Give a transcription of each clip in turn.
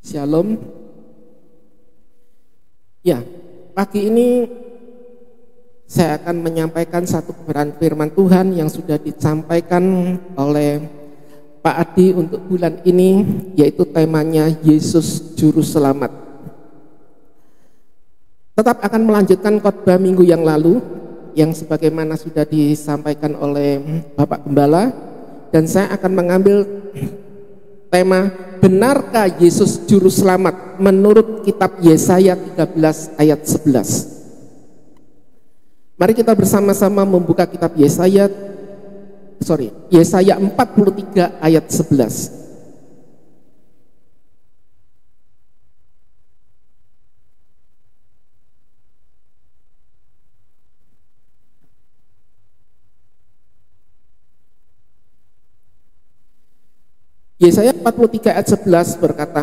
Shalom. Ya, pagi ini saya akan menyampaikan satu kebenaran firman Tuhan yang sudah disampaikan oleh Pak Adi untuk bulan ini, yaitu temanya Yesus Juru Selamat. Tetap akan melanjutkan khotbah minggu yang lalu yang sebagaimana sudah disampaikan oleh Bapak Gembala, dan saya akan mengambil tema benarkah Yesus Juru Selamat menurut kitab Yesaya 13 ayat 11. Mari kita bersama-sama membuka kitab Yesaya 43 ayat 11. Yesaya 43 ayat 11 berkata,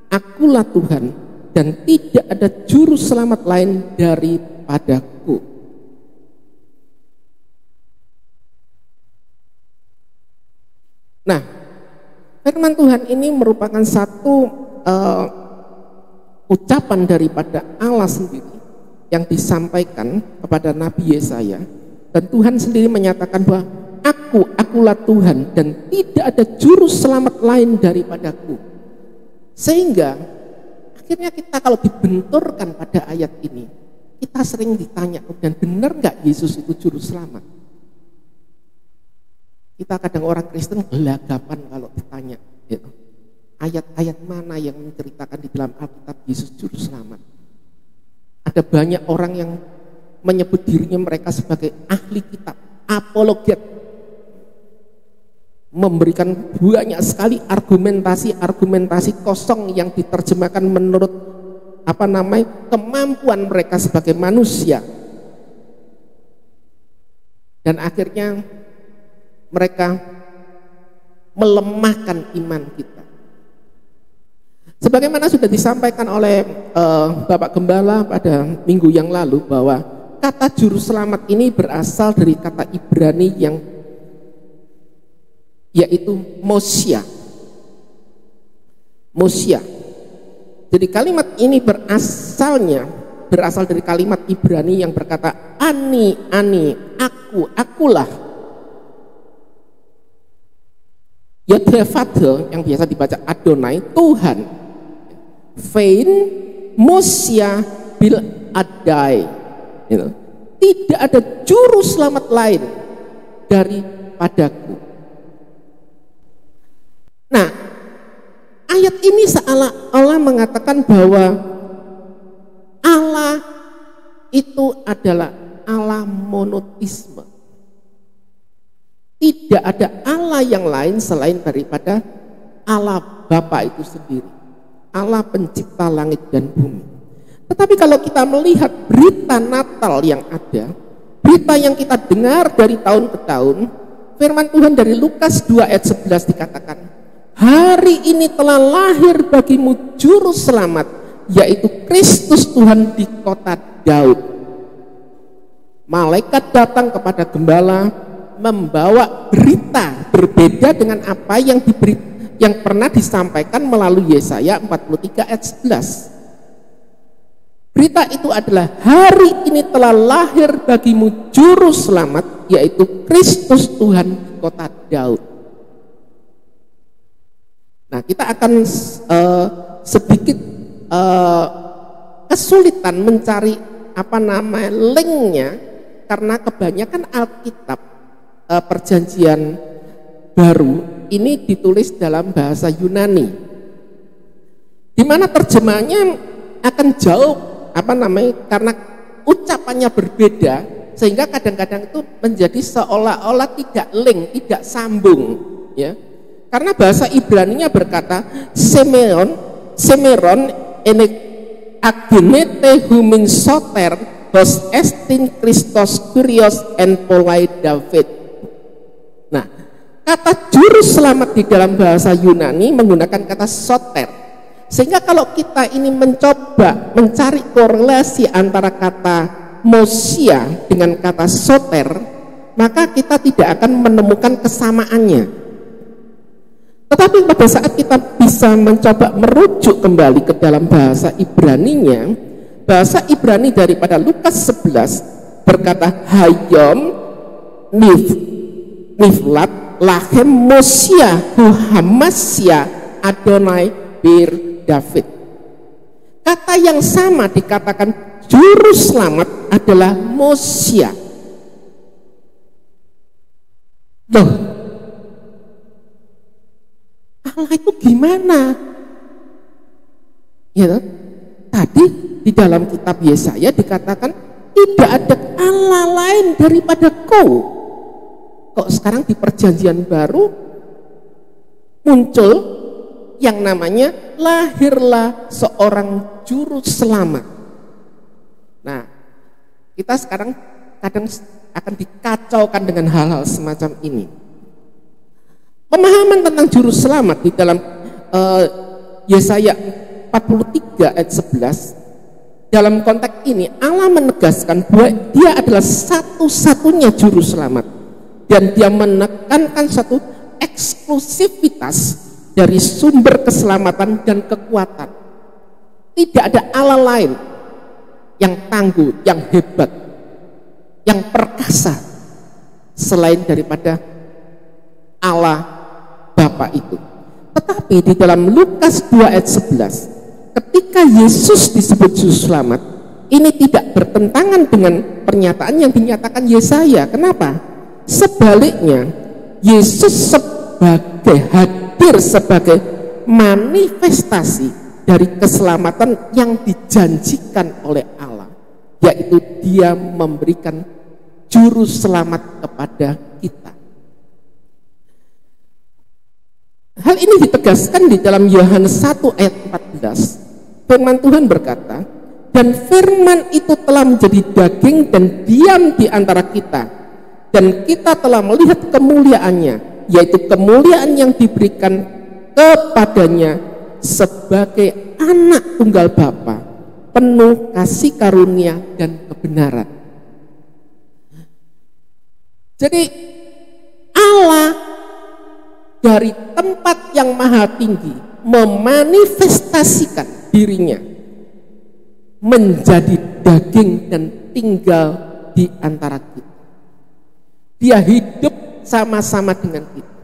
Akulah Tuhan dan tidak ada juru selamat lain daripadaku. Nah, firman Tuhan ini merupakan satu ucapan daripada Allah sendiri yang disampaikan kepada Nabi Yesaya, dan Tuhan sendiri menyatakan bahwa Akulah Tuhan dan tidak ada juru selamat lain daripadaku. Sehingga akhirnya kita kalau dibenturkan pada ayat ini, kita sering ditanya, dan benar nggak Yesus itu juru selamat? Kita kadang orang Kristen gelagapan kalau ditanya gitu. Ayat-ayat mana yang menceritakan di dalam Alkitab Yesus juru selamat? Ada banyak orang yang menyebut dirinya mereka sebagai ahli kitab, apologet, memberikan banyak sekali argumentasi kosong yang diterjemahkan menurut kemampuan mereka sebagai manusia, dan akhirnya mereka melemahkan iman kita. Sebagaimana sudah disampaikan oleh Bapak Gembala pada minggu yang lalu, bahwa kata juru selamat ini berasal dari kata Ibrani yaitu Mosia. Jadi kalimat ini berasal dari kalimat Ibrani yang berkata ani, akulah. Yodhevate yang biasa dibaca Adonai, Tuhan. Vein Mosia bil Adai. Tidak ada juru selamat lain daripadaku. Nah, ayat ini seolah-olah mengatakan bahwa Allah itu adalah Allah monoteisme. Tidak ada Allah yang lain selain daripada Allah Bapa itu sendiri, Allah pencipta langit dan bumi. Tetapi kalau kita melihat berita Natal yang ada, berita yang kita dengar dari tahun ke tahun, firman Tuhan dari Lukas 2 ayat 11 dikatakan, hari ini telah lahir bagimu juru selamat, yaitu Kristus Tuhan di kota Daud. Malaikat datang kepada gembala membawa berita berbeda dengan apa yang pernah disampaikan melalui Yesaya 43 ayat 11. Berita itu adalah hari ini telah lahir bagimu juru selamat, yaitu Kristus Tuhan di kota Daud. Nah, kita akan sedikit kesulitan mencari linknya, karena kebanyakan Alkitab Perjanjian Baru ini ditulis dalam bahasa Yunani, di mana terjemahannya akan jauh karena ucapannya berbeda, sehingga kadang-kadang itu menjadi seolah-olah tidak link, tidak sambung, ya. Karena bahasa Ibraninya berkata Semeron ene agnete humin soter hos estin Christos Kyrios en polai David. Nah, kata juru selamat di dalam bahasa Yunani menggunakan kata soter, sehingga kalau kita ini mencoba mencari korelasi antara kata Mosia dengan kata soter, maka kita tidak akan menemukan kesamaannya. Tetapi pada saat kita bisa mencoba merujuk kembali ke dalam bahasa Ibraninya, bahasa Ibrani daripada Lukas 11 berkata hayom niflat lahem mosia huhamasya Adonai bir David. Kata yang sama dikatakan juru selamat adalah Mosia. Loh, Allah itu gimana? Ya, tadi di dalam kitab Yesaya dikatakan tidak ada Allah lain daripada Kau. Kok sekarang di perjanjian baru muncul yang namanya lahirlah seorang juru selamat. Nah, kita sekarang kadang akan dikacaukan dengan hal-hal semacam ini. Pemahaman tentang juru selamat di dalam Yesaya 43 ayat 11, dalam konteks ini Allah menegaskan bahwa Dia adalah satu-satunya juru selamat, dan Dia menekankan satu eksklusivitas dari sumber keselamatan dan kekuatan. Tidak ada Allah lain yang tangguh, yang hebat, yang perkasa selain daripada Allah Bapa itu. Tetapi di dalam Lukas 2 ayat 11, ketika Yesus disebut juru selamat, ini tidak bertentangan dengan pernyataan yang dinyatakan Yesaya. Kenapa? Sebaliknya, Yesus hadir sebagai manifestasi dari keselamatan yang dijanjikan oleh Allah, yaitu Dia memberikan juru selamat kepada kita. Hal ini ditegaskan di dalam Yohanes 1 ayat 14. Firman Tuhan berkata, dan firman itu telah menjadi daging dan diam di antara kita, dan kita telah melihat kemuliaannya, yaitu kemuliaan yang diberikan kepadanya sebagai anak tunggal Bapa, penuh kasih karunia dan kebenaran. Jadi Allah dari tempat yang maha tinggi memanifestasikan dirinya menjadi daging dan tinggal di antara kita. Dia hidup sama-sama dengan kita.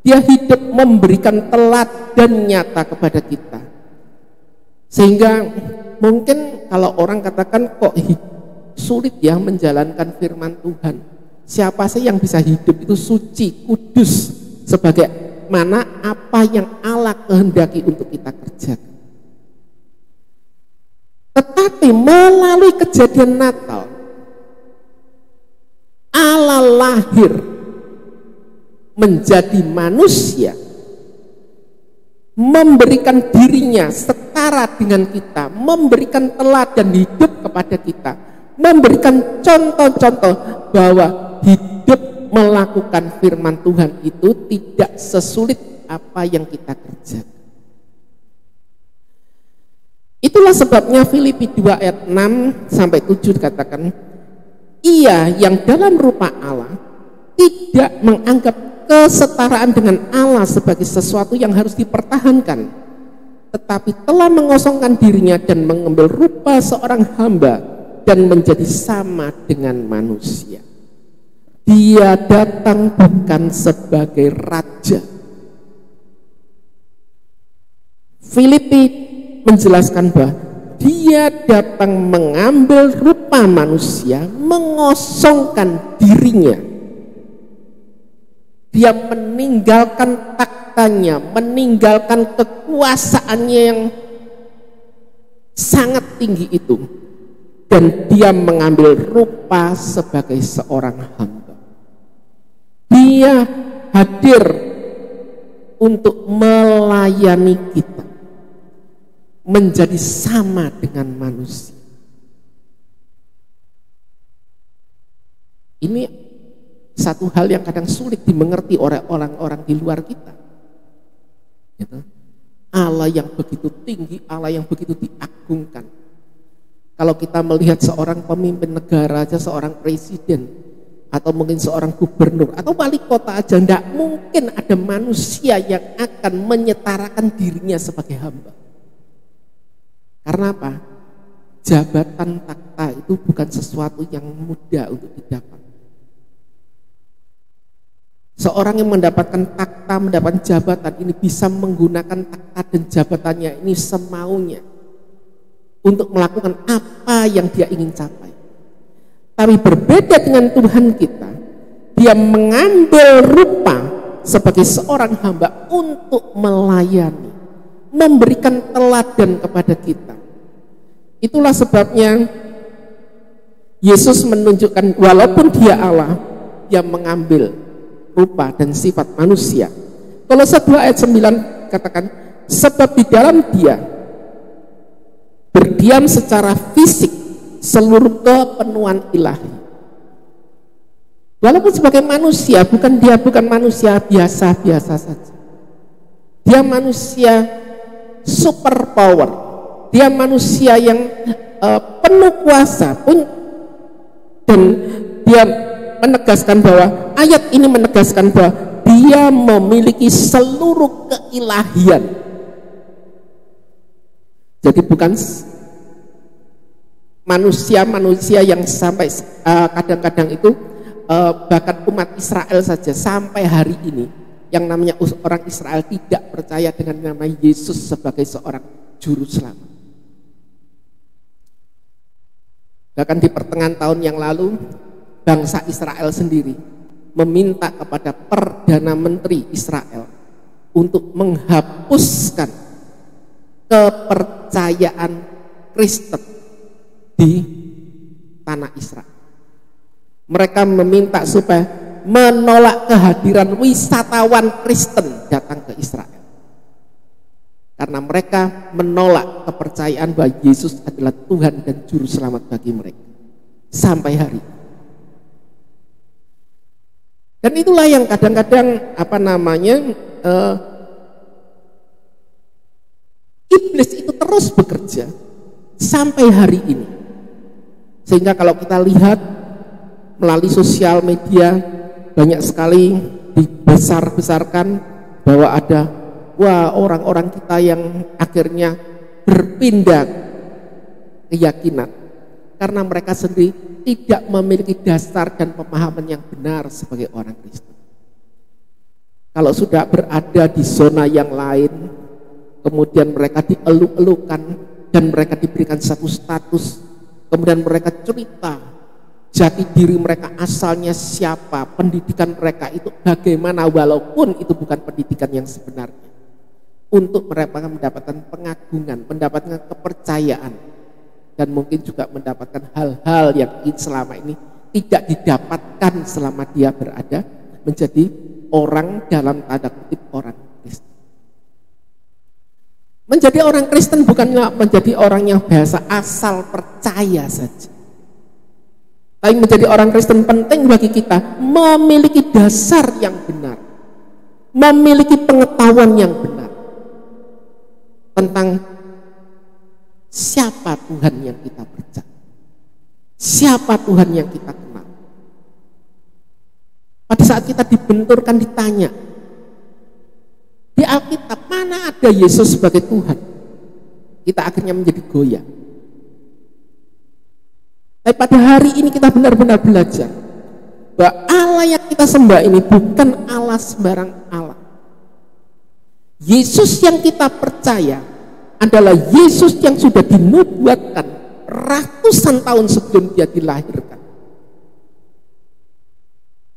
Dia hidup memberikan teladan nyata kepada kita. Sehingga mungkin kalau orang katakan kok sulit ya menjalankan firman Tuhan. Siapa sih yang bisa hidup itu suci, kudus, sebagaimana apa yang Allah kehendaki untuk kita kerjakan. Tetapi melalui kejadian Natal, Allah lahir menjadi manusia, memberikan dirinya setara dengan kita, memberikan teladan hidup kepada kita, memberikan contoh-contoh bahwa hidup melakukan firman Tuhan itu tidak sesulit apa yang kita kerjakan. Itulah sebabnya Filipi 2 ayat 6 sampai 7 dikatakan, ia yang dalam rupa Allah tidak menganggap kesetaraan dengan Allah sebagai sesuatu yang harus dipertahankan, tetapi telah mengosongkan dirinya dan mengambil rupa seorang hamba dan menjadi sama dengan manusia. Dia datang bukan sebagai raja. Filipi menjelaskan bahwa dia datang mengambil rupa manusia, mengosongkan dirinya. Dia meninggalkan taktanya, meninggalkan kekuasaannya yang sangat tinggi itu, dan dia mengambil rupa sebagai seorang hamba. Dia hadir untuk melayani kita, menjadi sama dengan manusia. Ini satu hal yang kadang sulit dimengerti oleh orang-orang di luar kita. Gitu. Allah yang begitu tinggi, Allah yang begitu diagungkan. Kalau kita melihat seorang pemimpin negara aja, seorang presiden, atau mungkin seorang gubernur atau wali kota aja, tidak mungkin ada manusia yang akan menyetarakan dirinya sebagai hamba. Karena apa? Jabatan takhta itu bukan sesuatu yang mudah untuk didapat. Seorang yang mendapatkan takhta, mendapatkan jabatan ini bisa menggunakan takhta dan jabatannya ini semaunya untuk melakukan apa yang dia ingin capai. Tapi berbeda dengan Tuhan kita, dia mengambil rupa sebagai seorang hamba untuk melayani, memberikan teladan kepada kita. Itulah sebabnya Yesus menunjukkan walaupun dia Allah, dia mengambil rupa dan sifat manusia. Kolose 2 ayat 9 katakan, sebab di dalam dia berdiam secara fisik seluruh kepenuhan ilahi. Walaupun sebagai manusia, bukan manusia biasa-biasa saja. Dia manusia super power. Dia manusia yang penuh kuasa pun, dan dia menegaskan bahwa ayat ini menegaskan bahwa dia memiliki seluruh keilahian. Jadi bukan manusia yang sampai kadang-kadang itu bahkan umat Israel saja sampai hari ini yang namanya orang Israel tidak percaya dengan nama Yesus sebagai seorang juru selamat. Bahkan di pertengahan tahun yang lalu bangsa Israel sendiri meminta kepada Perdana Menteri Israel untuk menghapuskan kepercayaan Kristen di tanah Israel. Mereka meminta supaya menolak kehadiran wisatawan Kristen datang ke Israel, karena mereka menolak kepercayaan bahwa Yesus adalah Tuhan dan Juru Selamat bagi mereka sampai hari ini. Dan itulah yang kadang-kadang iblis itu terus bekerja sampai hari ini. Sehingga kalau kita lihat melalui sosial media banyak sekali dibesar-besarkan bahwa ada orang-orang kita yang akhirnya berpindah keyakinan karena mereka sendiri tidak memiliki dasar dan pemahaman yang benar sebagai orang Kristen. Kalau sudah berada di zona yang lain, kemudian mereka dieluk-elukan dan mereka diberikan satu status, kemudian mereka cerita jati diri mereka asalnya siapa, pendidikan mereka itu bagaimana, walaupun itu bukan pendidikan yang sebenarnya, untuk mereka mendapatkan pengagungan, mendapatkan kepercayaan, dan mungkin juga mendapatkan hal-hal yang selama ini tidak didapatkan selama dia berada menjadi orang dalam tanda kutip orang Kristen. Menjadi orang Kristen bukanlah menjadi orang yang biasa asal percaya saja, tapi menjadi orang Kristen penting bagi kita memiliki dasar yang benar, memiliki pengetahuan yang benar tentang siapa Tuhan yang kita percaya, siapa Tuhan yang kita kenal. Pada saat kita dibenturkan ditanya di Alkitab mana ada Yesus sebagai Tuhan, kita akhirnya menjadi goyah. Tapi pada hari ini kita benar-benar belajar bahwa Allah yang kita sembah ini bukan Allah sembarang Allah. Yesus yang kita percaya adalah Yesus yang sudah dinubuatkan ratusan tahun sebelum dia dilahirkan.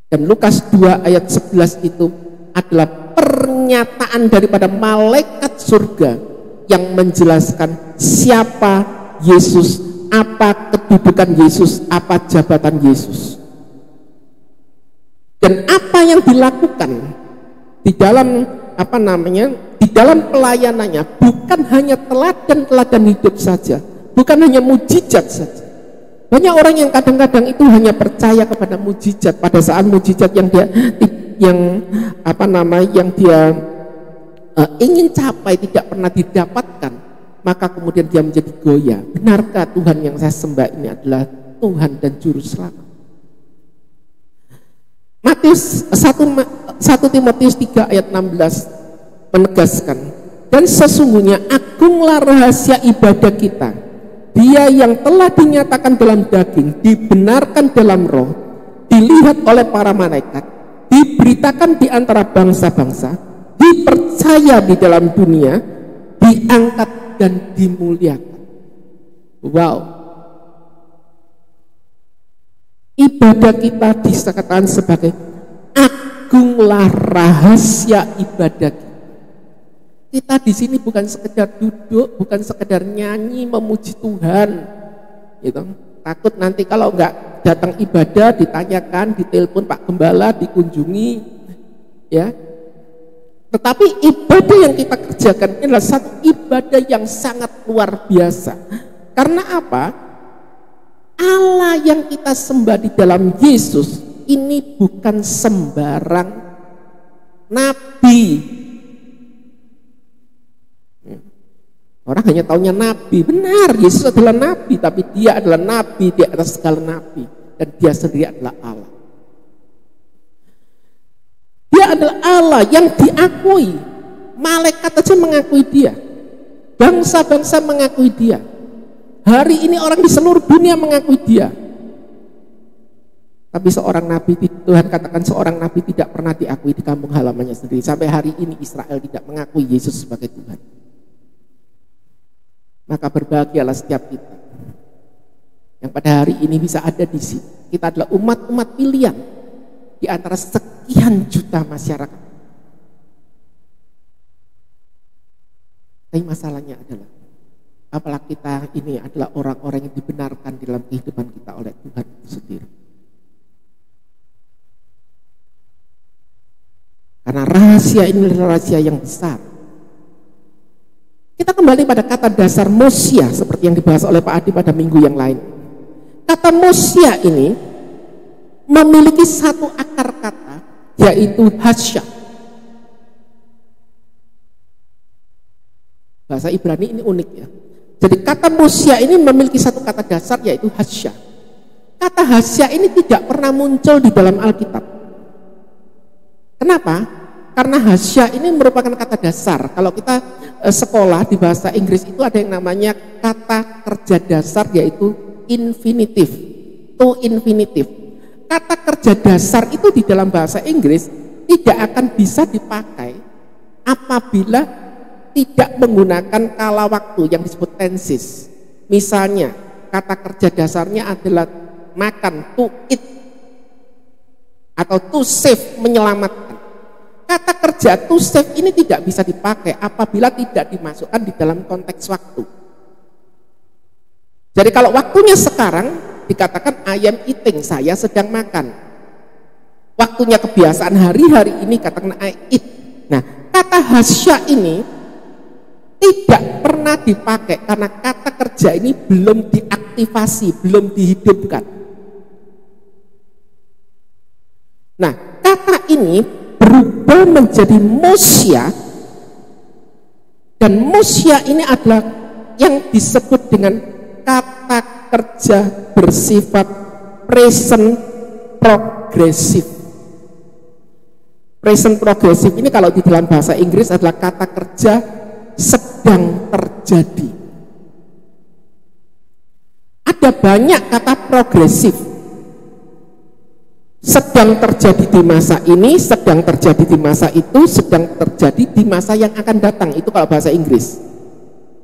Dan Lukas 2 ayat 11 itu adalah pernyataan daripada malaikat surga yang menjelaskan siapa Yesus, apa kedudukan Yesus, apa jabatan Yesus, dan apa yang dilakukan di dalam di dalam pelayanannya. Bukan hanya teladan hidup saja, bukan hanya mujizat saja. Banyak orang yang kadang-kadang itu hanya percaya kepada mujizat, pada saat mujizat yang dia ingin capai tidak pernah didapatkan, maka kemudian dia menjadi goyah. Benarkah Tuhan yang saya sembah ini adalah Tuhan dan Juru Selamat? Matius 1 Timotius 3 ayat 16 menegaskan, dan sesungguhnya agunglah rahasia ibadah kita. Dia yang telah dinyatakan dalam daging, dibenarkan dalam roh, dilihat oleh para malaikat, diberitakan di antara bangsa-bangsa, dipercaya di dalam dunia, diangkat dan dimuliakan. Wow. Ibadah kita disatakan sebagai agunglah rahasia ibadah kita. Kita di sini bukan sekedar duduk, bukan sekedar nyanyi memuji Tuhan, gitu. Takut nanti kalau enggak datang ibadah ditanyakan, ditelepon Pak Gembala, dikunjungi, ya. Tetapi ibadah yang kita kerjakan ini adalah satu ibadah yang sangat luar biasa. Karena apa? Allah yang kita sembah di dalam Yesus ini bukan sembarang nabi. Orang hanya taunya nabi. Benar, Yesus adalah nabi, tapi dia adalah nabi di atas segala nabi, dan dia sendiri adalah Allah. Dia adalah Allah yang diakui. Malaikat saja mengakui dia. Bangsa-bangsa mengakui dia. Hari ini orang di seluruh dunia mengakui dia. Tapi seorang nabi, Tuhan katakan seorang nabi tidak pernah diakui di kampung halamannya sendiri. Sampai hari ini Israel tidak mengakui Yesus sebagai Tuhan. Maka berbahagialah setiap kita yang pada hari ini bisa ada di sini. Kita adalah umat-umat pilihan di antara sekian juta masyarakat. Tapi masalahnya adalah, apalah kita ini adalah orang-orang yang dibenarkan di dalam kehidupan kita oleh Tuhan itu sendiri. Karena rahasia ini adalah rahasia yang besar. Kita kembali pada kata dasar Mosia seperti yang dibahas oleh Pak Adi pada minggu yang lain. Kata Mosia ini memiliki satu akar kata, yaitu hasya. Bahasa Ibrani ini unik ya. Jadi kata Mosia ini memiliki satu kata dasar, yaitu hasya. Kata hasya ini tidak pernah muncul di dalam Alkitab. Kenapa? Karena hasya ini merupakan kata dasar. Kalau kita sekolah di bahasa Inggris itu ada yang namanya kata kerja dasar, yaitu infinitive, to infinitive. Kata kerja dasar itu di dalam bahasa Inggris tidak akan bisa dipakai apabila tidak menggunakan kala waktu yang disebut tenses. Misalnya kata kerja dasarnya adalah makan, to eat, atau to save, menyelamatkan. Kata kerja to save ini tidak bisa dipakai apabila tidak dimasukkan di dalam konteks waktu. Jadi kalau waktunya sekarang dikatakan I am eating, saya sedang makan. Waktunya kebiasaan hari-hari ini katakan I eat. Nah, kata hasya ini tidak pernah dipakai karena kata kerja ini belum diaktifasi, belum dihidupkan. Nah, kata ini berubah menjadi Mosia, dan Mosia ini adalah yang disebut dengan kata kerja bersifat present progressive. Present progressive ini kalau di dalam bahasa Inggris adalah kata kerja sedang terjadi. Ada banyak kata progresif. Sedang terjadi di masa ini, sedang terjadi di masa itu, sedang terjadi di masa yang akan datang. Itu kalau bahasa Inggris.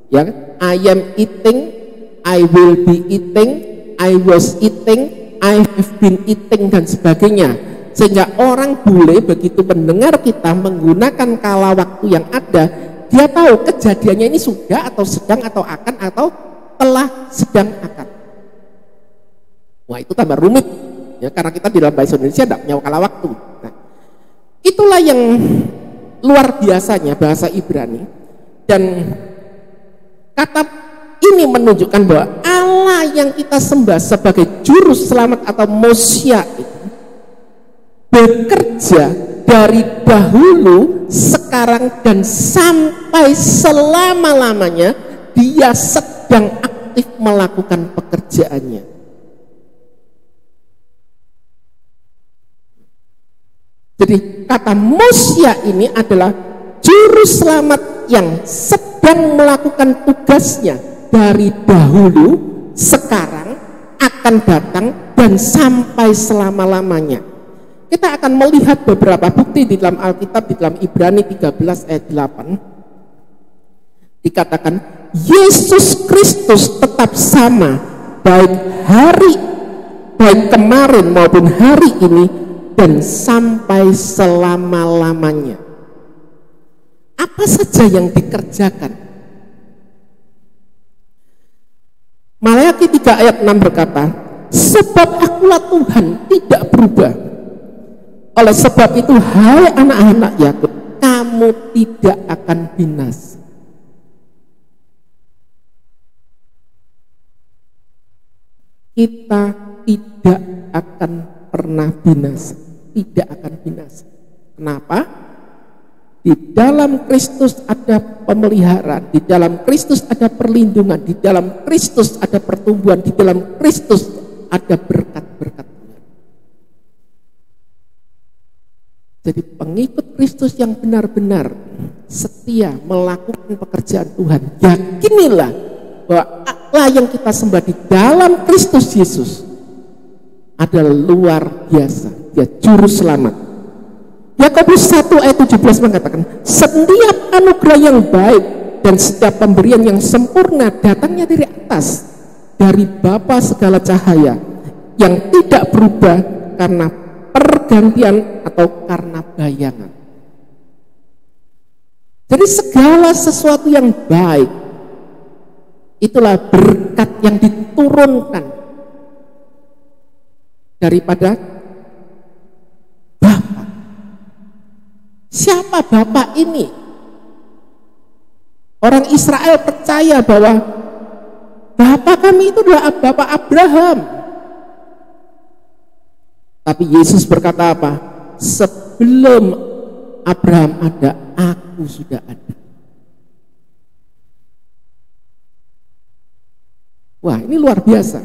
Ya, I am eating, I will be eating, I was eating, I have been eating, dan sebagainya. Sehingga orang bule begitu mendengar kita menggunakan kala waktu yang ada, dia tahu kejadiannya ini sudah atau sedang atau akan atau telah sedang akan. Wah, itu tambah rumit. Ya, karena kita di dalam bahasa Indonesia tidak punya kala waktu. Nah, itulah yang luar biasanya bahasa Ibrani, dan kata ini menunjukkan bahwa Allah yang kita sembah sebagai juru selamat atau Mosia itu bekerja dari dahulu, sekarang, dan sampai selama-lamanya. Dia sedang aktif melakukan pekerjaannya. Jadi kata Mosya ini adalah juru selamat yang sedang melakukan tugasnya dari dahulu, sekarang, akan datang, dan sampai selama-lamanya. Kita akan melihat beberapa bukti di dalam Alkitab, di dalam Ibrani 13 ayat 8. Dikatakan Yesus Kristus tetap sama baik kemarin maupun hari ini dan sampai selama-lamanya. Apa saja yang dikerjakan? Maleakhi 3 ayat 6 berkata, sebab akulah Tuhan tidak berubah. Oleh sebab itu, hai anak-anak Yakub, kamu tidak akan binasa. Kita tidak akan pernah binasa, tidak akan binasa. Kenapa? Di dalam Kristus ada pemeliharaan, di dalam Kristus ada perlindungan, di dalam Kristus ada pertumbuhan, di dalam Kristus ada berkat-berkat. Jadi pengikut Kristus yang benar-benar setia melakukan pekerjaan Tuhan, yakinilah bahwa Allah yang kita sembah di dalam Kristus Yesus adalah luar biasa. Dia juru selamat. Yakobus 1 ayat 17 mengatakan, setiap anugerah yang baik dan setiap pemberian yang sempurna datangnya dari atas, dari Bapa segala cahaya, yang tidak berubah karena pergantian atau karena bayangan. Jadi segala sesuatu yang baik, itulah berkat yang diturunkan daripada Bapa. Siapa Bapa ini? Orang Israel percaya bahwa Bapa kami itu adalah Bapa Abraham. Tapi Yesus berkata apa? Sebelum Abraham ada, aku sudah ada. Wah, ini luar biasa.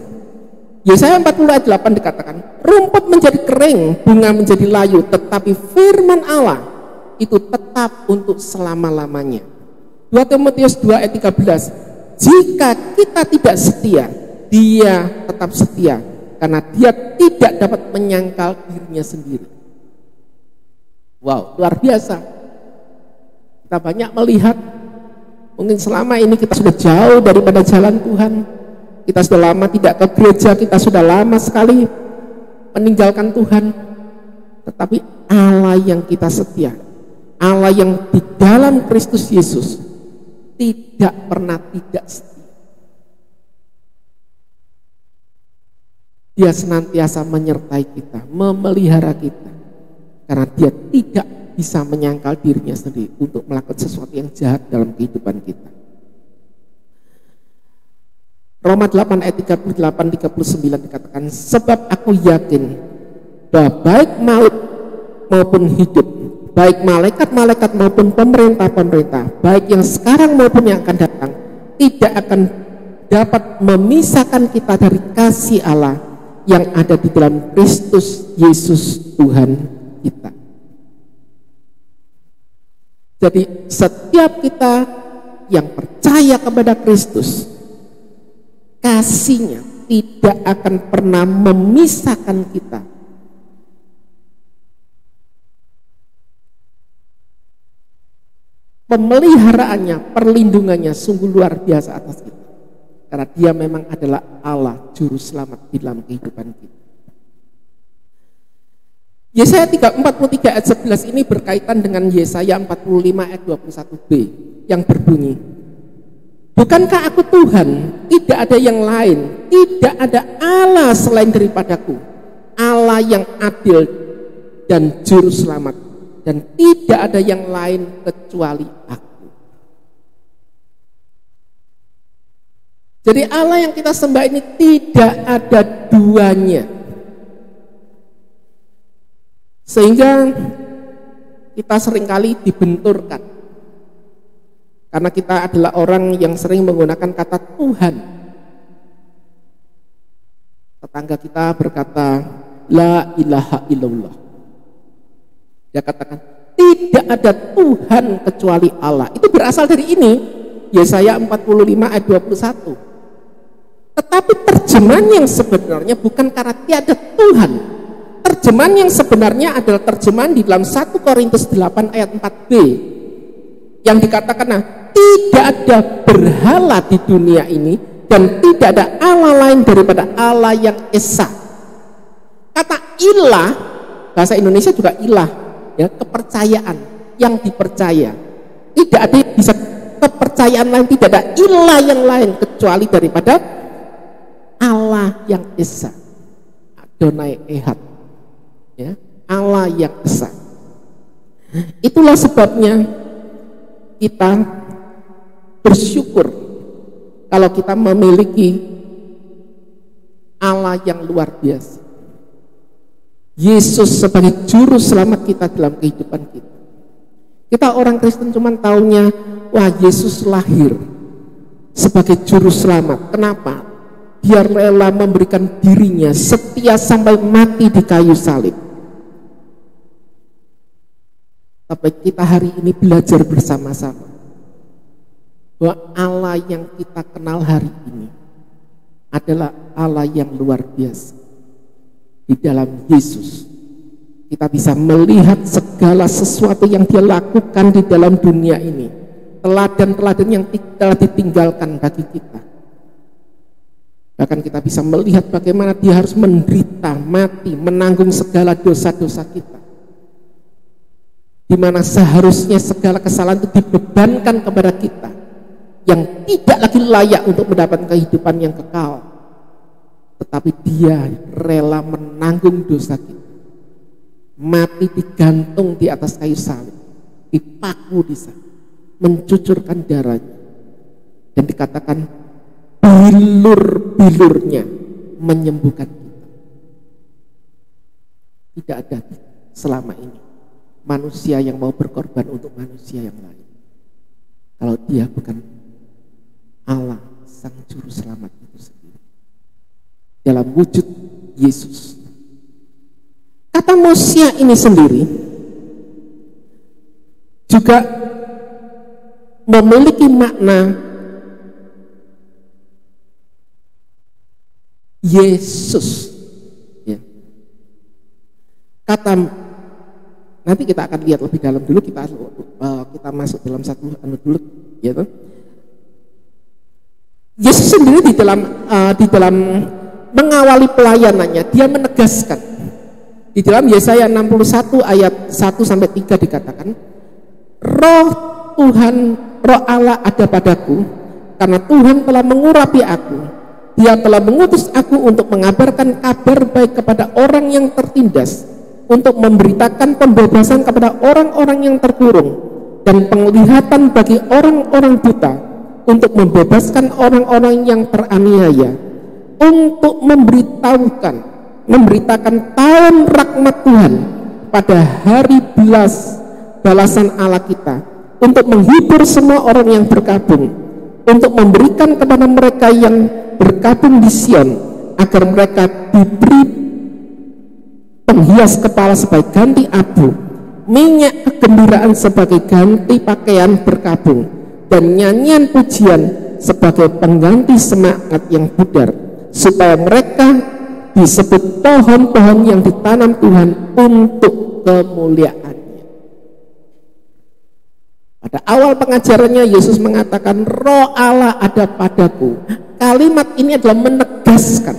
Yesaya 40 ayat 8 dikatakan, rumput menjadi kering, bunga menjadi layu, tetapi firman Allah itu tetap untuk selama-lamanya. 2 Timotius 2 ayat 13, jika kita tidak setia, dia tetap setia, karena dia tidak dapat menyangkal dirinya sendiri. Wow, luar biasa. Kita banyak melihat, mungkin selama ini kita sudah jauh daripada jalan Tuhan. Kita sudah lama tidak ke gereja, kita sudah lama sekali meninggalkan Tuhan. Tetapi Allah yang kita setia, Allah yang di dalam Kristus Yesus tidak pernah tidak setia. Dia senantiasa menyertai kita, memelihara kita, karena dia tidak bisa menyangkal dirinya sendiri untuk melakukan sesuatu yang jahat dalam kehidupan kita. Roma 8 ayat 38-39 dikatakan, sebab aku yakin bahwa baik maut maupun hidup, baik malaikat-malaikat maupun pemerintah-pemerintah, baik yang sekarang maupun yang akan datang, tidak akan dapat memisahkan kita dari kasih Allah yang ada di dalam Kristus Yesus Tuhan kita. Jadi setiap kita yang percaya kepada Kristus, kasih-Nya tidak akan pernah memisahkan kita. Pemeliharaannya, perlindungannya sungguh luar biasa atas kita. Karena dia memang adalah Allah juru selamat di dalam kehidupan kita. Yesaya 43 ayat 11 ini berkaitan dengan Yesaya 45 ayat 21b yang berbunyi, bukankah aku Tuhan, tidak ada yang lain, tidak ada Allah selain daripadaku, Allah yang adil dan juru selamat, dan tidak ada yang lain kecuali aku. Jadi Allah yang kita sembah ini tidak ada duanya. Sehingga kita seringkali dibenturkan. Karena kita adalah orang yang sering menggunakan kata Tuhan. Tetangga kita berkata, la ilaha illallah. Dia katakan, tidak ada Tuhan kecuali Allah. Itu berasal dari ini, Yesaya 45 ayat 21. Tetapi terjemahan yang sebenarnya bukan karena tiada Tuhan. Terjemahan yang sebenarnya adalah terjemahan di dalam 1 Korintus 8 ayat 4b. Yang dikatakan, tidak ada berhala di dunia ini dan tidak ada Allah lain daripada Allah yang esa. Kata ilah, bahasa Indonesia juga ilah, ya, kepercayaan, yang dipercaya. Tidak ada yang bisa kepercayaan lain, tidak ada ilah yang lain kecuali daripada Allah yang esa. Adonai Ehad, ya, Allah yang esa. Itulah sebabnya kita bersyukur kalau kita memiliki Allah yang luar biasa. Yesus sebagai juru selamat kita dalam kehidupan kita. Kita orang Kristen cuma taunya, wah, Yesus lahir sebagai juru selamat. Kenapa? Dia rela memberikan dirinya setia sampai mati di kayu salib. Tapi kita hari ini belajar bersama-sama bahwa Allah yang kita kenal hari ini adalah Allah yang luar biasa. Di dalam Yesus kita bisa melihat segala sesuatu yang dia lakukan di dalam dunia ini, teladan-teladan yang telah ditinggalkan bagi kita. Bahkan kita bisa melihat bagaimana dia harus menderita, mati, menanggung segala dosa-dosa kita, di mana seharusnya segala kesalahan itu dibebankan kepada kita yang tidak lagi layak untuk mendapatkan kehidupan yang kekal. Tetapi dia rela menanggung dosa kita, mati digantung di atas kayu salib, dipaku di sana, mencucurkan darahnya, dan dikatakan bilur-bilurnya menyembuhkan kita. Tidak ada selama ini manusia yang mau berkorban untuk manusia yang lain kalau dia bukan Allah sang juru selamat itu sendiri dalam wujud Yesus. Kata Mosia ini sendiri juga memiliki makna Yesus, ya. Kata, nanti kita akan lihat lebih dalam dulu, kita masuk dalam satu dulu, ya, Yesus sendiri di dalam mengawali pelayanannya, dia menegaskan di dalam Yesaya 61 ayat 1 sampai 3 dikatakan, Roh Tuhan, Roh Allah ada padaku, karena Tuhan telah mengurapi aku. Dia telah mengutus aku untuk mengabarkan kabar baik kepada orang yang tertindas, untuk memberitakan pembebasan kepada orang-orang yang terkurung, dan penglihatan bagi orang-orang buta, untuk membebaskan orang-orang yang teraniaya, untuk memberitakan tahun rahmat Tuhan pada hari balasan Allah kita, untuk menghibur semua orang yang berkabung, untuk memberikan kepada mereka yang berkabung di Sion, agar mereka diberi penghias kepala sebagai ganti abu, minyak kegembiraan sebagai ganti pakaian berkabung, dan nyanyian pujian sebagai pengganti semangat yang pudar, supaya mereka disebut pohon-pohon yang ditanam Tuhan untuk kemuliaannya. Pada awal pengajarannya Yesus mengatakan, Roh Allah ada padaku. Kalimat ini adalah menegaskan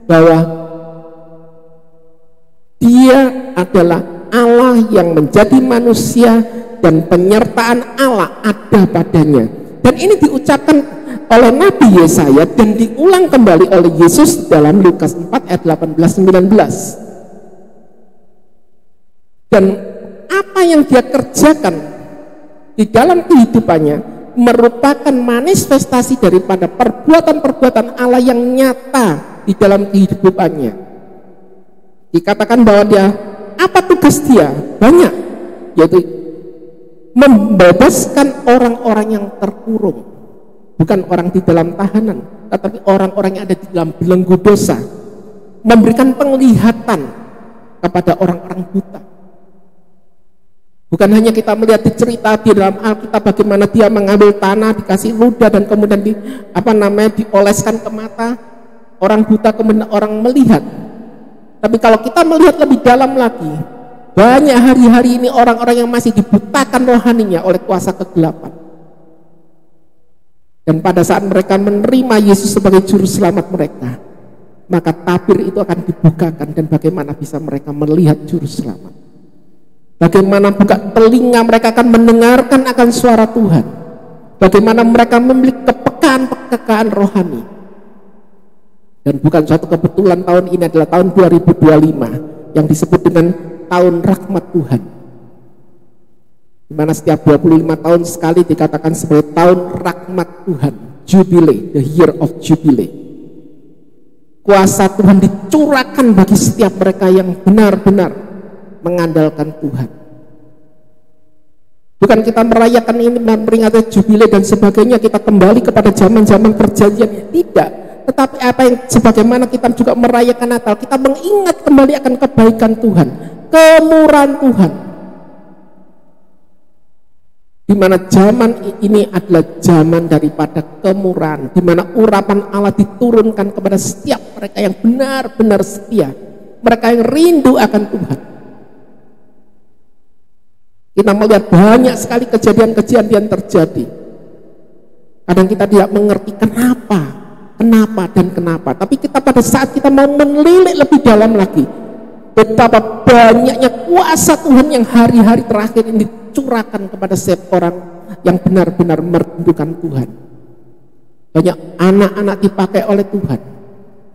bahwa dia adalah Allah yang menjadi manusia dan penyertaan Allah ada padanya. Dan ini diucapkan oleh Nabi Yesaya dan diulang kembali oleh Yesus dalam Lukas 4 ayat 18-19. Dan apa yang dia kerjakan di dalam kehidupannya merupakan manifestasi daripada perbuatan-perbuatan Allah yang nyata di dalam kehidupannya. Dikatakan bahwa dia, apa tugas dia? Banyak, yaitu membebaskan orang-orang yang terkurung, bukan orang di dalam tahanan, tetapi orang-orang yang ada di dalam belenggu dosa, memberikan penglihatan kepada orang-orang buta, Bukan hanya kita melihat di cerita di dalam Alkitab bagaimana dia mengambil tanah, dikasih ludah dan kemudian dioleskan ke mata orang buta, kemudian orang melihat. Tapi kalau kita melihat lebih dalam lagi, banyak hari-hari ini orang-orang yang masih dibutakan rohaninya oleh kuasa kegelapan. Dan pada saat mereka menerima Yesus sebagai juru selamat mereka, maka tabir itu akan dibukakan dan bagaimana bisa mereka melihat juru selamat. Bagaimana buka telinga mereka akan mendengarkan akan suara Tuhan. Bagaimana mereka memiliki kepekaan rohani. Dan bukan suatu kebetulan tahun ini adalah tahun 2025 yang disebut dengan tahun rahmat Tuhan. Di mana setiap 25 tahun sekali dikatakan sebagai tahun rahmat Tuhan, Jubilee, the year of Jubilee. Kuasa Tuhan dicurahkan bagi setiap mereka yang benar-benar mengandalkan Tuhan. Bukan kita merayakan ini, memperingati Jubilee dan sebagainya, kita kembali kepada zaman-zaman perjanjian, tidak. Tetapi apa yang sebagaimana kita juga merayakan Natal, kita mengingat kembali akan kebaikan Tuhan, kemurahan Tuhan. Di mana zaman ini adalah zaman daripada kemurahan, di mana urapan Allah diturunkan kepada setiap mereka yang benar-benar setia, mereka yang rindu akan Tuhan. Kita melihat banyak sekali kejadian-kejadian terjadi. Kadang kita tidak mengerti kenapa. Tapi kita pada saat kita mau menilik lebih dalam lagi, betapa banyaknya kuasa Tuhan yang hari-hari terakhir ini dicurahkan kepada setiap orang yang benar-benar merindukan Tuhan. Banyak anak-anak dipakai oleh Tuhan.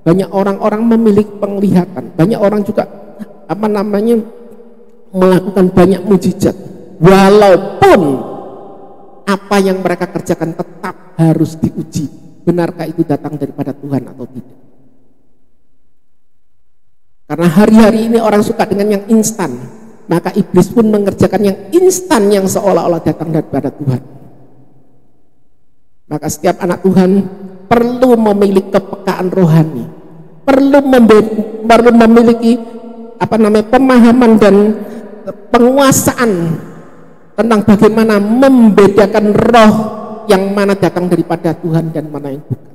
Banyak orang-orang memiliki penglihatan. Banyak orang juga melakukan banyak mujizat. Walaupun apa yang mereka kerjakan tetap harus diuji. Benarkah itu datang daripada Tuhan atau tidak? Karena hari-hari ini orang suka dengan yang instan, maka iblis pun mengerjakan yang instan yang seolah-olah datang daripada Tuhan. Maka setiap anak Tuhan perlu memiliki kepekaan rohani, perlu memiliki pemahaman dan penguasaan tentang bagaimana membedakan roh yang mana datang daripada Tuhan dan mana yang bukan.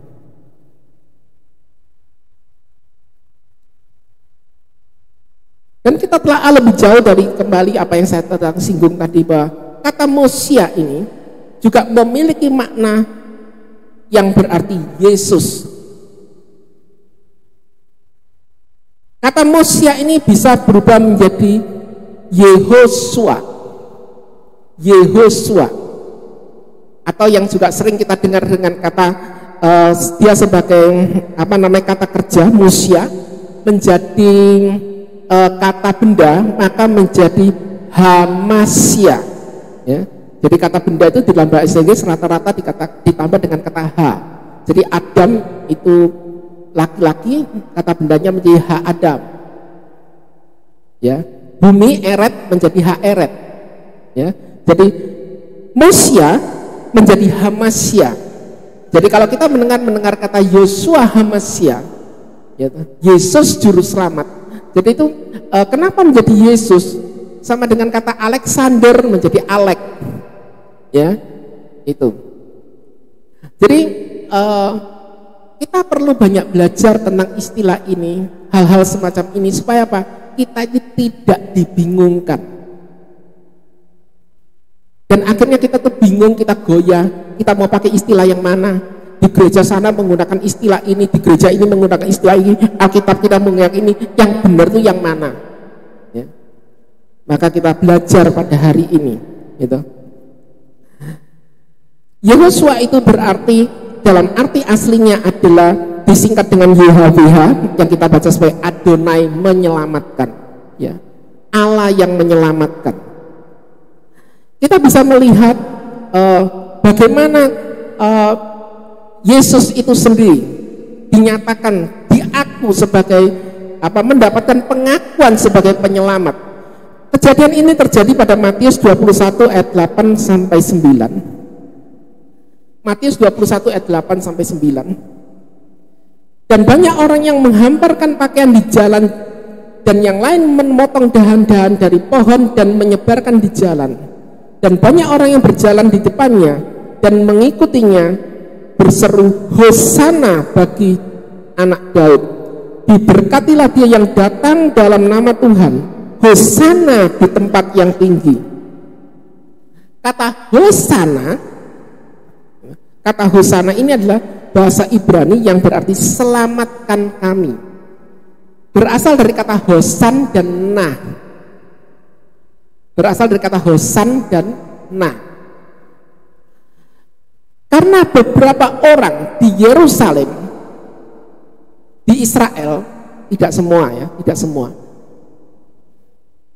Dan kita telah lebih jauh dari kembali apa yang saya telah singgung tadi, bahwa kata Mosia ini juga memiliki makna yang berarti Yesus. Kata Mosia ini bisa berubah menjadi Yehosua, atau yang juga sering kita dengar dengan kata dia sebagai kata kerja Mosia menjadi kata benda, maka menjadi Hamasia, ya. Jadi kata benda itu di dalam bahasa Inggris rata-rata ditambah dengan kata H. Jadi Adam itu laki-laki, kata bendanya menjadi H Adam, ya. Bumi Eret menjadi H Eret, ya. Jadi Mosia menjadi Hamasia. Jadi kalau kita mendengar kata Yosua Hamasia, ya, Yesus juru selamat. Jadi itu kenapa menjadi Yesus? Sama dengan kata Alexander menjadi Alek, ya, itu. Jadi kita perlu banyak belajar tentang istilah ini, hal-hal semacam ini, supaya apa? Kita ini tidak dibingungkan. Dan akhirnya kita tuh bingung, kita goyah, kita mau pakai istilah yang mana? Di gereja sana menggunakan istilah ini, di gereja ini menggunakan istilah ini, Alkitab kita menggunakan ini, yang benar tuh yang mana? Ya. Maka kita belajar pada hari ini, gitu. Yehosua itu berarti, dalam arti aslinya adalah disingkat dengan YHWH, yang kita baca sebagai Adonai, menyelamatkan, ya. Allah yang menyelamatkan. Kita bisa melihat bagaimana Yesus itu sendiri dinyatakan, diaku sebagai mendapatkan pengakuan sebagai penyelamat. Kejadian ini terjadi pada Matius 21 ayat 8 sampai 9. Matius 21 ayat 8 sampai 9. Dan banyak orang yang menghamparkan pakaian di jalan dan yang lain memotong dahan-dahan dari pohon dan menyebarkan di jalan. Dan banyak orang yang berjalan di depannya dan mengikutinya berseru, Hosana bagi anak Daud. Diberkatilah dia yang datang dalam nama Tuhan. Hosana di tempat yang tinggi. Kata Hosana ini adalah bahasa Ibrani yang berarti selamatkan kami. Berasal dari kata Hosan dan Nah. Berasal dari kata Hosan dan Nah. Karena beberapa orang di Yerusalem, di Israel, tidak semua ya, tidak semua,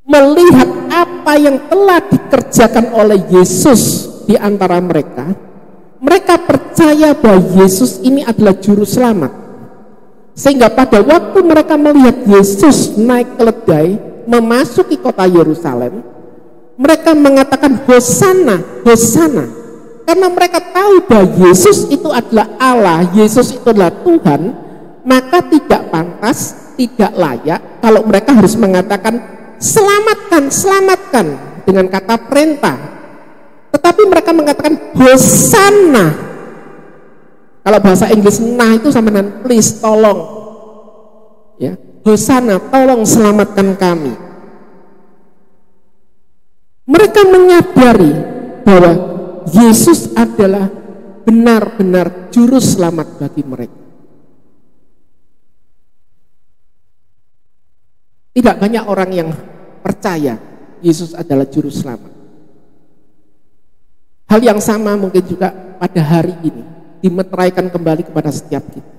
melihat apa yang telah dikerjakan oleh Yesus di antara mereka, mereka percaya bahwa Yesus ini adalah juru selamat. Sehingga pada waktu mereka melihat Yesus naik keledai memasuki kota Yerusalem, mereka mengatakan Hosana, Hosana. Karena mereka tahu bahwa Yesus itu adalah Allah, Yesus itu adalah Tuhan, maka tidak pantas, tidak layak kalau mereka harus mengatakan selamatkan, selamatkan dengan kata perintah. Tetapi mereka mengatakan Hosana. Kalau bahasa Inggris nah itu sama dengan please, tolong. Ya, Hosana, tolong selamatkan kami. Mereka menyadari bahwa Yesus adalah benar-benar juru selamat bagi mereka. Tidak banyak orang yang percaya Yesus adalah juru selamat. Hal yang sama mungkin juga pada hari ini dimeteraikan kembali kepada setiap kita.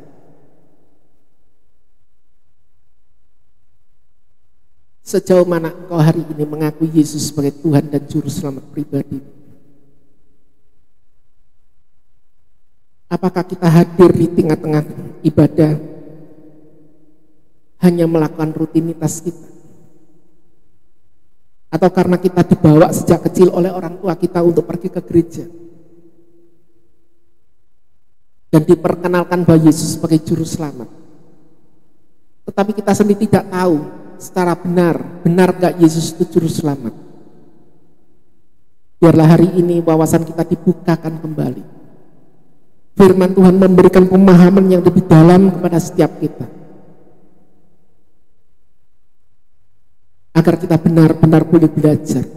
Sejauh mana engkau hari ini mengakui Yesus sebagai Tuhan dan juru selamat pribadi? Apakah kita hadir di tengah-tengah ibadah hanya melakukan rutinitas kita? Atau karena kita dibawa sejak kecil oleh orang tua kita untuk pergi ke gereja dan diperkenalkan bahwa Yesus sebagai juru selamat, tetapi kita sendiri tidak tahu secara benar gak Yesus itu juru selamat. Biarlah hari ini wawasan kita dibukakan kembali. Firman Tuhan memberikan pemahaman yang lebih dalam kepada setiap kita, agar kita benar-benar boleh belajar,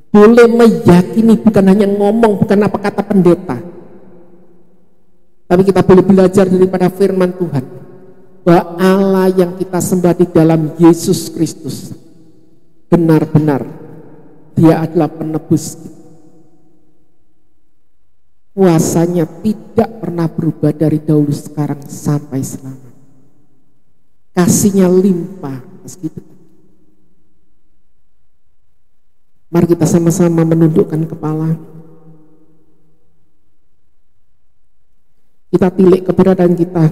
boleh meyakini, bukan hanya ngomong, bukan apa kata pendeta, tapi kita boleh belajar daripada firman Tuhan bahwa Allah yang kita sembah di dalam Yesus Kristus benar-benar Dia adalah penebus kita. Kuasanya tidak pernah berubah dari dahulu, sekarang sampai selamanya. Kasihnya limpah meski begitu. Mari kita sama-sama menundukkan kepala. Kita tilik keberadaan kita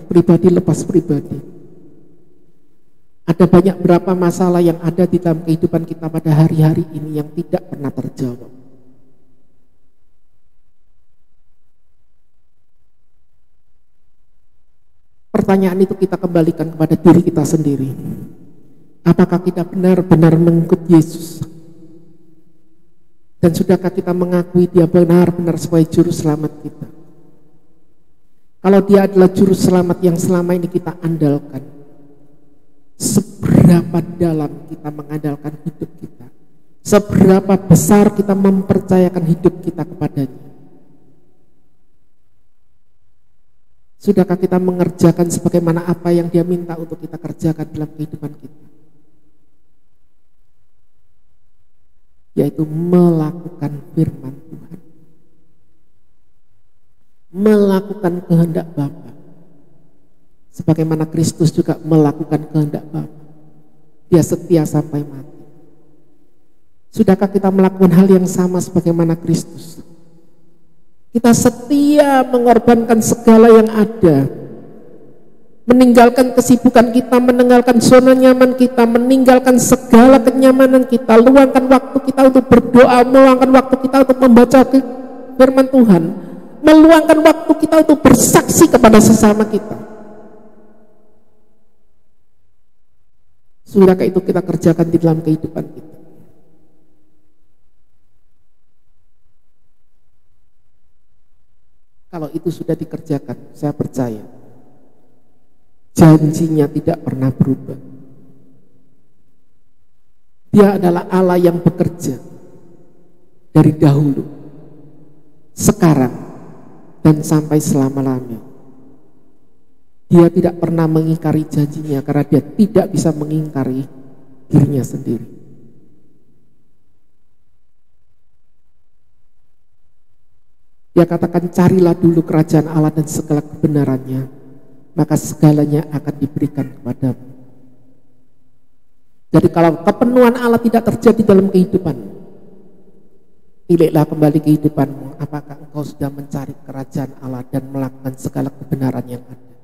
pribadi lepas pribadi. Ada banyak berapa masalah yang ada di dalam kehidupan kita pada hari-hari ini yang tidak pernah terjawab. Pertanyaan itu kita kembalikan kepada diri kita sendiri. Apakah kita benar-benar mengikut Yesus? Dan sudahkah kita mengakui Dia benar-benar sebagai juru selamat kita? Kalau Dia adalah juru selamat yang selama ini kita andalkan, seberapa dalam kita mengandalkan hidup kita, seberapa besar kita mempercayakan hidup kita kepadanya. Sudahkah kita mengerjakan sebagaimana apa yang Dia minta untuk kita kerjakan dalam kehidupan kita? Yaitu melakukan firman Tuhan, melakukan kehendak Bapa, sebagaimana Kristus juga melakukan kehendak Bapa. Dia setia sampai mati. Sudahkah kita melakukan hal yang sama sebagaimana Kristus? Kita setia mengorbankan segala yang ada, meninggalkan kesibukan kita, meninggalkan zona nyaman kita, meninggalkan segala kenyamanan kita, luangkan waktu kita untuk berdoa, meluangkan waktu kita untuk membaca firman Tuhan, meluangkan waktu kita untuk bersaksi kepada sesama kita. Sudahkah itu kita kerjakan di dalam kehidupan kita? Kalau itu sudah dikerjakan, saya percaya janjinya tidak pernah berubah. Dia adalah Allah yang bekerja dari dahulu, sekarang, dan sampai selama-lamanya. Dia tidak pernah mengingkari janjinya karena dia tidak bisa mengingkari dirinya sendiri. Dia katakan, carilah dulu kerajaan Allah dan segala kebenarannya, maka segalanya akan diberikan kepadamu. Jadi kalau kepenuhan Allah tidak terjadi dalam kehidupanmu, pilihlah kembali kehidupanmu. Apakah engkau sudah mencari kerajaan Allah dan melakukan segala kebenaran yang ada?